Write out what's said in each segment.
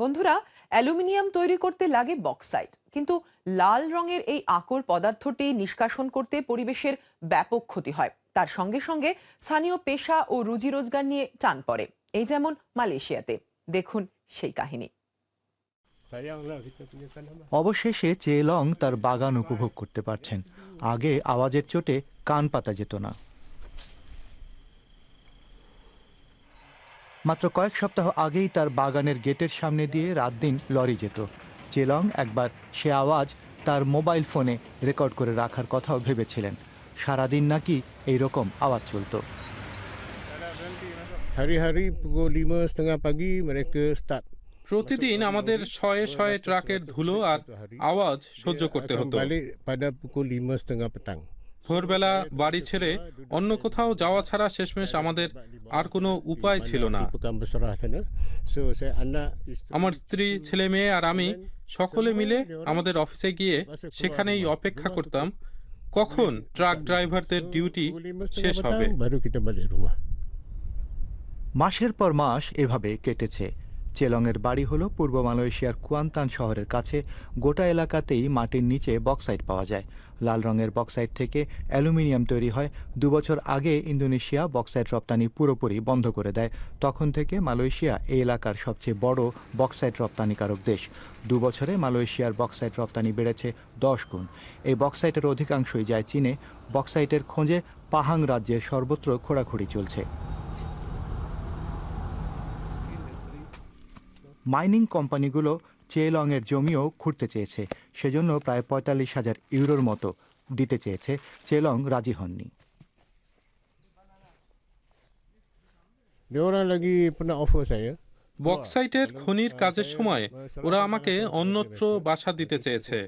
বন্ধুরা, অ্যালুমিনিয়াম তৈরি করতে লাগে বক্সাইট, কিন্তু লাল রঙের এই আকর পদার্থটি নিষ্কাশন করতে পরিবেশের ব্যাপক ক্ষতি হয়। তার সঙ্গে সঙ্গে স্থানীয় পেশা ও রুজি রোজগার নিয়ে টান পড়ে। এই যেমন মালয়েশিয়াতে, দেখুন সেই কাহিনী। অবশেষে চেলং তার বাগান উপভোগ করতে পারছেন। আগে আওয়াজের চোটে কান পাতা যেত না। মাত্র কয়েক সপ্তাহ আগেই তার বাগানের গেটের সামনে দিয়ে রাত দিন লরি যেত। চেলং একবার সে আওয়াজ তার মোবাইল ফোনে রেকর্ড করে রাখার কথাও ভেবেছিলেন। সারাদিন নাকি এইরকম আওয়াজ চলত। Hari-hari pukul 5:30 pagi mereka start. প্রতিদিন আমাদের শয়ে শয়ে ট্রাকের ধুলো আর আওয়াজ সহ্য করতে হতো। Balik pada pukul 5:30 petang. ভোরবেলা বাড়ি ছেড়ে অন্য কোথাও যাওয়া ছাড়া শেষমেশ আমাদের আর কোনো উপায় ছিল না। Di Pekan Besarah sana. So saya anak আমার স্ত্রী, ছেলে মেয়ে আর আমি সকলে মিলে আমাদের অফিসে গিয়ে সেখানেই অপেক্ষা করতাম কখন ট্রাক ড্রাইভারদের ডিউটি pukul 5:30 শেষ হবে। petang baru kita balik rumah. মাসের পর মাস এভাবে কেটেছে। চেলংয়ের বাড়ি হলো পূর্ব মালয়েশিয়ার কুয়ান্তান শহরের কাছে। গোটা এলাকাতেই মাটির নিচে বক্সাইট পাওয়া যায়। লাল রঙের বক্সাইট থেকে অ্যালুমিনিয়াম তৈরি হয়। 2 বছর আগে ইন্দোনেশিয়া বক্সাইট রপ্তানি পুরোপুরি বন্ধ করে দেয়। তখন থেকে মালয়েশিয়া এই এলাকার সবচেয়ে বড় বক্সাইট রপ্তানিকারক দেশ। 2 বছরে মালয়েশিয়ার বক্সাইট রপ্তানি বেড়েছে 10 গুণ। এই বক্সাইটের অধিকাংশই যায় চীনে। বক্সাইটের খোঁজে পাহাং রাজ্যের সর্বত্র খোঁড়াখুঁড়ি চলছে। মাইনিং কোম্পানিগুলো চেলংয়ের জমিও খুঁড়তে চেয়েছে। সেজন্য প্রায় 45,000 ইউরোর মতো দিতে চেয়েছে। চেলং রাজি হননি। Dia orang lagi pernah offer saya. বক্সাইটের খনির কাজের সময় ওরা আমাকে অন্যত্র বাসা দিতে চেয়েছে।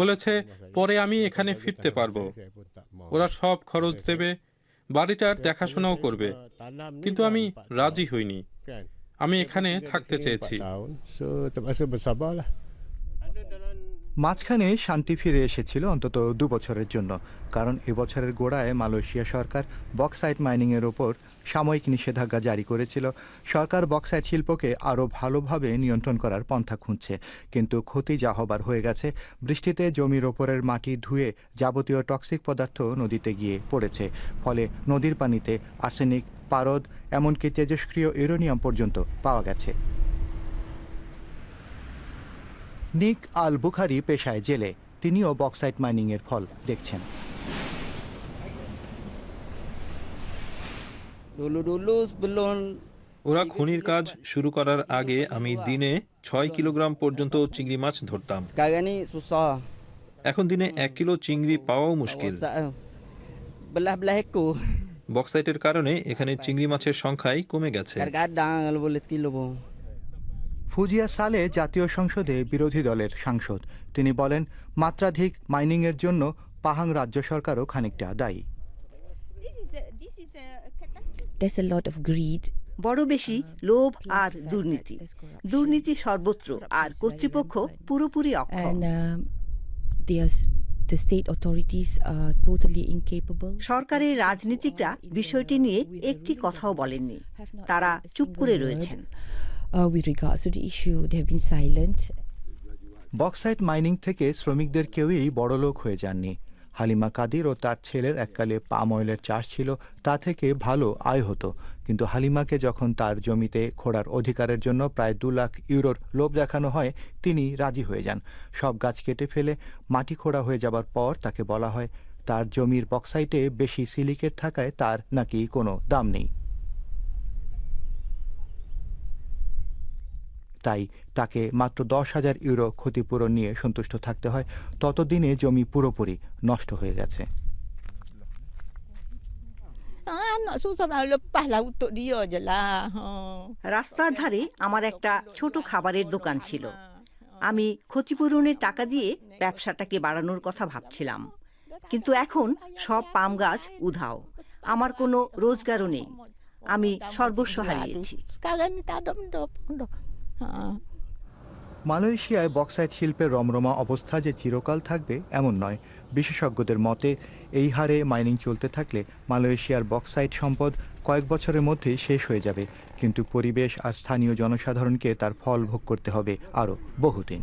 বলেছে পরে আমি এখানে ফিরতে পারবো। ওরা সব খরচ দেবে, বাড়িটার দেখাশোনাও করবে, কিন্তু আমি রাজি হইনি। আমি এখানে থাকতে চেয়েছি। So terpaksa bersabarlah. মাঝখানে শান্তি ফিরে এসেছিল অন্তত 2 বছরের জন্য। কারণ এবছরের গোড়ায় মালয়েশিয়া সরকার বক্সাইট মাইনিংয়ের ওপর সাময়িক নিষেধাজ্ঞা জারি করেছিল। সরকার বক্সাইট শিল্পকে আরও ভালোভাবে নিয়ন্ত্রণ করার পন্থা খুঁজছে, কিন্তু ক্ষতি যা হবার হয়ে গেছে। বৃষ্টিতে জমির ওপরের মাটি ধুয়ে যাবতীয় টক্সিক পদার্থ নদীতে গিয়ে পড়েছে। ফলে নদীর পানিতে আর্সেনিক, পারদ, এমনকি তেজস্ক্রিয় ইউরেনিয়াম পর্যন্ত পাওয়া গেছে। নিক আল বুখারি পেশায় জেলে। তিনিও বক্সাইট মাইনিংয়ের ফল দেখছেন। ওরা খনির কাজ শুরু করার আগে আমি দিনে 6 কিলোগ্রাম পর্যন্ত চিংড়ি মাছ ধরতাম। এখন দিনে 1 কিলো চিংড়ি পাওয়াও মুশকিল। বক্সাইটের কারণে এখানে চিংড়ি মাছের সংখ্যাই কমে গেছে। ফুজিয়া সালে জাতীয় সংসদে বিরোধী দলের সাংসদ। তিনি বলেন, মাত্রাধিক মাইনিংয়ের জন্য পাহাং রাজ্য সরকারও খানিকটা দায়ী। বড় বেশি লোভ আর দুর্নীতি। দুর্নীতি সর্বত্র, আর কর্তৃপক্ষ পুরোপুরি অক্ষম। সরকারের রাজনীতিকরা বিষয়টি নিয়ে একটি কথাও বলেননি। তারা চুপ করে রয়েছেন। বক্সাইট মাইনিং থেকে শ্রমিকদের কেউই বড়লোক হয়ে যাননি। হালিমা কাদির ও তার ছেলের এককালে পাম অয়েলের চাষ ছিল, তা থেকে ভালো আয় হতো। কিন্তু হালিমাকে যখন তার জমিতে খোঁড়ার অধিকারের জন্য প্রায় 2 লাখ ইউরোর লোভ দেখানো হয়, তিনি রাজি হয়ে যান। সব গাছ কেটে ফেলে মাটি খোঁড়া হয়ে যাবার পর তাকে বলা হয় তার জমির বক্সাইটে বেশি সিলিকেট থাকায় তার নাকি কোনো দাম নেই। তাই তাকে মাত্র 10,000 ইউরো ক্ষতিপূরণ নিয়ে সন্তুষ্ট থাকতে হয়। ততদিনে জমি পুরোপুরি নষ্ট হয়ে গেছে। রাস্তার ধারে আমার একটা ছোট খাবারের দোকান ছিল। আমি ক্ষতিপূরণের টাকা দিয়ে ব্যবসাটাকে বাড়ানোর কথা ভাবছিলাম, কিন্তু এখন সব পাম গাছ উধাও। আমার কোনো রোজগারও নেই। আমি সর্বস্ব হারিয়েছি। মালয়েশিয়ায় বক্সাইট শিল্পের রমরমা অবস্থা যে চিরকাল থাকবে এমন নয়। বিশেষজ্ঞদের মতে এই হারে মাইনিং চলতে থাকলে মালয়েশিয়ার বক্সাইট সম্পদ কয়েক বছরের মধ্যেই শেষ হয়ে যাবে, কিন্তু পরিবেশ আর স্থানীয় জনসাধারণকে তার ফল ভোগ করতে হবে আরও বহুদিন।